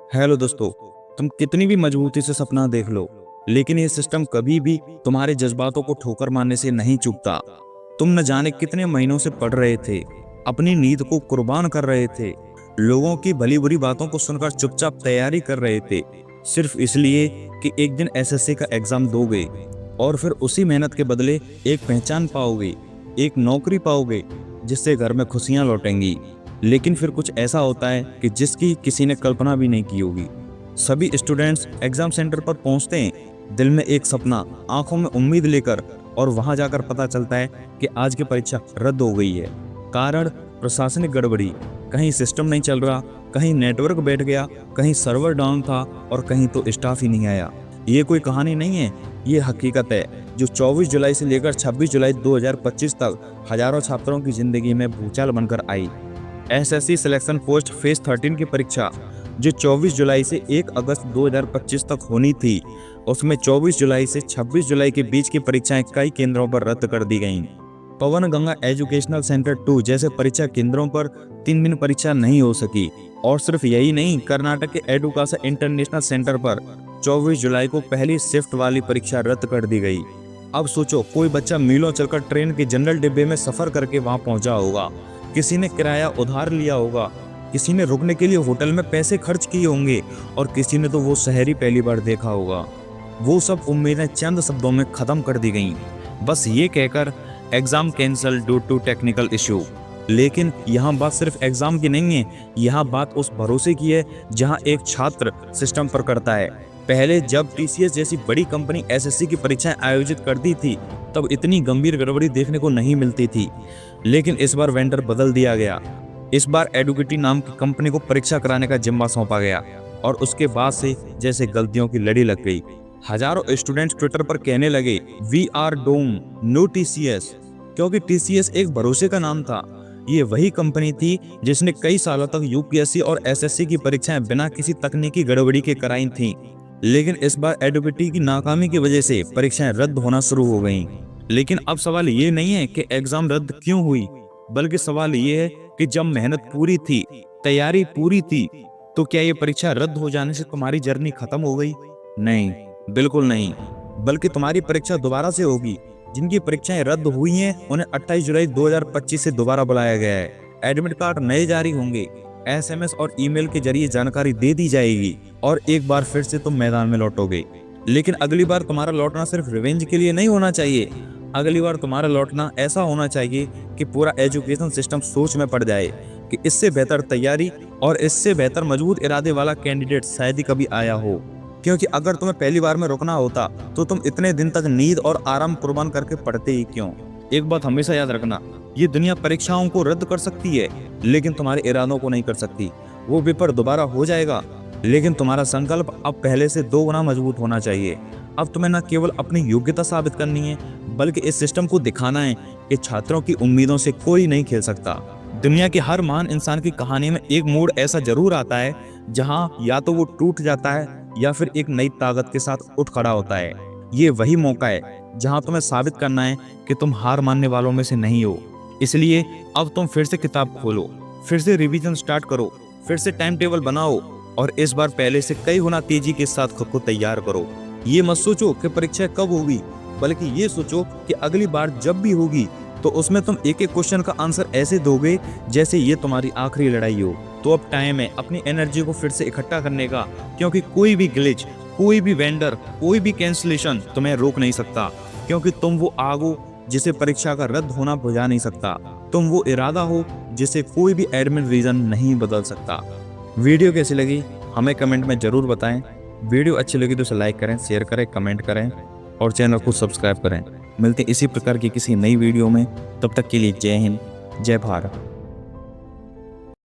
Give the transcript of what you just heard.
Hello दोस्तों। तुम कितनी भी मजबूती से सपना देख लो, लेकिन ये सिस्टम कभी भी तुम्हारे जज्बातों को ठोकर मारने से नहीं चूकता। तुम न जाने कितने महीनों से पढ़ रहे थे, अपनी नींद को कुर्बान कर रहे थे, लोगों की भली बुरी बातों को सुनकर चुपचाप तैयारी कर रहे थे, सिर्फ इसलिए कि एक दिन एसएससी का एग्जाम दोगे और फिर उसी मेहनत के बदले एक पहचान पाओगे, एक नौकरी पाओगे जिससे घर में खुशियां लौटेंगी। लेकिन फिर कुछ ऐसा होता है कि जिसकी किसी ने कल्पना भी नहीं की होगी। सभी स्टूडेंट्स एग्जाम सेंटर पर पहुंचते हैं, दिल में एक सपना, आंखों में उम्मीद लेकर, और वहां जाकर पता चलता है कि आज की परीक्षा रद्द हो गई है। कारण प्रशासनिक गड़बड़ी, कहीं सिस्टम नहीं चल रहा, कहीं नेटवर्क बैठ गया, कहीं सर्वर डाउन था और कहीं तो स्टाफ ही नहीं आया। ये कोई कहानी नहीं है, ये हकीकत है जो 24 जुलाई से लेकर 26 जुलाई 2025 तक हजारों छात्रों की जिंदगी में भूचाल बनकर आई। एसएससी सिलेक्शन पोस्ट फेज 13 की परीक्षा जो 24 जुलाई से 1 अगस्त 2025 तक होनी थी, उसमें 24 जुलाई से 26 जुलाई के बीच की परीक्षाएं कई केंद्रों पर रद्द कर दी गईं। पवन गंगा एजुकेशनल सेंटर 2 जैसे परीक्षा केंद्रों पर 3 दिन परीक्षा नहीं हो सकी। और सिर्फ यही नहीं, कर्नाटक के एडुकासा इंटरनेशनल सेंटर पर 24 जुलाई को पहली शिफ्ट वाली परीक्षा रद्द कर दी गई। अब सोचो, कोई बच्चा मीलों चलकर ट्रेन के जनरल डिब्बे में सफर करके वहां पहुंचा होगा, किसी ने किराया उधार लिया होगा, किसी ने रुकने के लिए होटल में पैसे खर्च किए होंगे और किसी ने तो वो शहर ही पहली बार देखा होगा। वो सब उम्मीदें चंद शब्दों में खत्म कर दी गईं, बस ये कहकर exam cancel due to technical issue. लेकिन यहाँ बात सिर्फ एग्जाम की नहीं है, यहाँ बात उस भरोसे की है जहाँ एक छात्र सिस्टम पर करता है। पहले जब टीसीएस जैसी बड़ी कंपनी एसएससी की परीक्षाएं आयोजित करती थी, तब इतनी गंभीर गड़बड़ी देखने को नहीं मिलती थी। लेकिन इस बार वेंडर बदल दिया गया। इस बार एडुकेटी नाम की कंपनी को परीक्षा कराने का जिम्मा सौंपा गया और उसके बाद से जैसे गलतियों की लड़ी लग गई। हजारों स्टूडेंट्स ट्विटर पर कहने लगे, we are doom, no TCS, क्योंकि टीसीएस एक भरोसे का नाम था। ये वही कंपनी थी जिसने कई सालों तक यूपीएससी और एसएससी की परीक्षाएं बिना किसी तकनीकी गड़बड़ी के कराई थीं। लेकिन इस बार एडुकेटी की नाकामी की वजह से परीक्षाएं रद्द होना शुरू हो गईं। लेकिन अब सवाल ये नहीं है कि एग्जाम रद्द क्यों हुई, बल्कि सवाल ये है कि जब मेहनत पूरी थी, तैयारी पूरी थी, तो क्या ये परीक्षा रद्द हो जाने से तुम्हारी जर्नी खत्म हो गई? नहीं, बिल्कुल नहीं, बल्कि तुम्हारी परीक्षा दोबारा से होगी। जिनकी परीक्षाएं रद्द हुई हैं उन्हें 28 जुलाई 2025 से दोबारा बुलाया गया है। एडमिट कार्ड नए जारी होंगे, एसएमएस और ईमेल के जरिए जानकारी दे दी जाएगी और एक बार फिर से तुम मैदान में लौटोगे। लेकिन अगली बार तुम्हारा लौटना सिर्फ रिवेंज के लिए नहीं होना चाहिए। अगली बार तुम्हारा लौटना ऐसा होना चाहिए कि पूरा एजुकेशन सिस्टम सोच में पड़ जाए कि इससे बेहतर तैयारी और इससे बेहतर मजबूत इरादे वाला कैंडिडेट शायद ही कभी आया हो। क्योंकि अगर तुम्हें पहली बार में रुकना होता तो तुम इतने दिन तक नींद और आराम कुर्बान करके पढ़ते ही क्यों? एक बात हमेशा याद रखना, ये दुनिया परीक्षाओं को रद्द कर सकती है, लेकिन तुम्हारे इरादों को नहीं कर सकती। वो पेपर दोबारा हो जाएगा, लेकिन तुम्हारा संकल्प अब पहले से 2 गुना मजबूत होना चाहिए। अब तुम्हें न केवल अपनी योग्यता साबित करनी है, बल्कि इस सिस्टम को दिखाना है कि छात्रों की उम्मीदों से कोई नहीं खेल सकता। दुनिया के हर महान इंसान की कहानी में एक मोड़ ऐसा जरूर आता है जहां या तो वो टूट जाता है या फिर एक नई ताकत के साथ उठ खड़ा होता है। ये वही मौका है जहां तुम्हें साबित करना है कि तुम हार मानने वालों में से नहीं हो। इसलिए अब तुम फिर से किताब खोलो, फिर से रिवीजन स्टार्ट करो, फिर से टाइम टेबल बनाओ और इस बार पहले से कई गुना तेजी के साथ खुद को तैयार करो। ये मत सोचो कि परीक्षा कब होगी, बल्कि ये सोचो कि अगली बार जब भी होगी तो उसमें तुम एक एक क्वेश्चन का आंसर ऐसे दोगे जैसे ये तुम्हारी आखिरी लड़ाई हो। तो अब टाइम है अपनी एनर्जी को फिर से इकट्ठा करने का, क्योंकि कोई भी ग्लिच, कोई भी वेंडर, कोई भी कैंसिलेशन तुम्हें रोक नहीं सकता। क्योंकि तुम वो आग हो जिसे परीक्षा का रद्द होना बुझा नहीं सकता। तुम वो इरादा हो जिसे कोई भी एडमिन रीजन नहीं बदल सकता। वीडियो कैसी लगी हमें कमेंट में जरूर बताएं। वीडियो अच्छी लगी तो उसे लाइक करें, शेयर करें, कमेंट करें और चैनल को सब्सक्राइब करें। मिलते हैं इसी प्रकार की किसी नई वीडियो में, तब तक के लिए जय हिंद, जय भारत।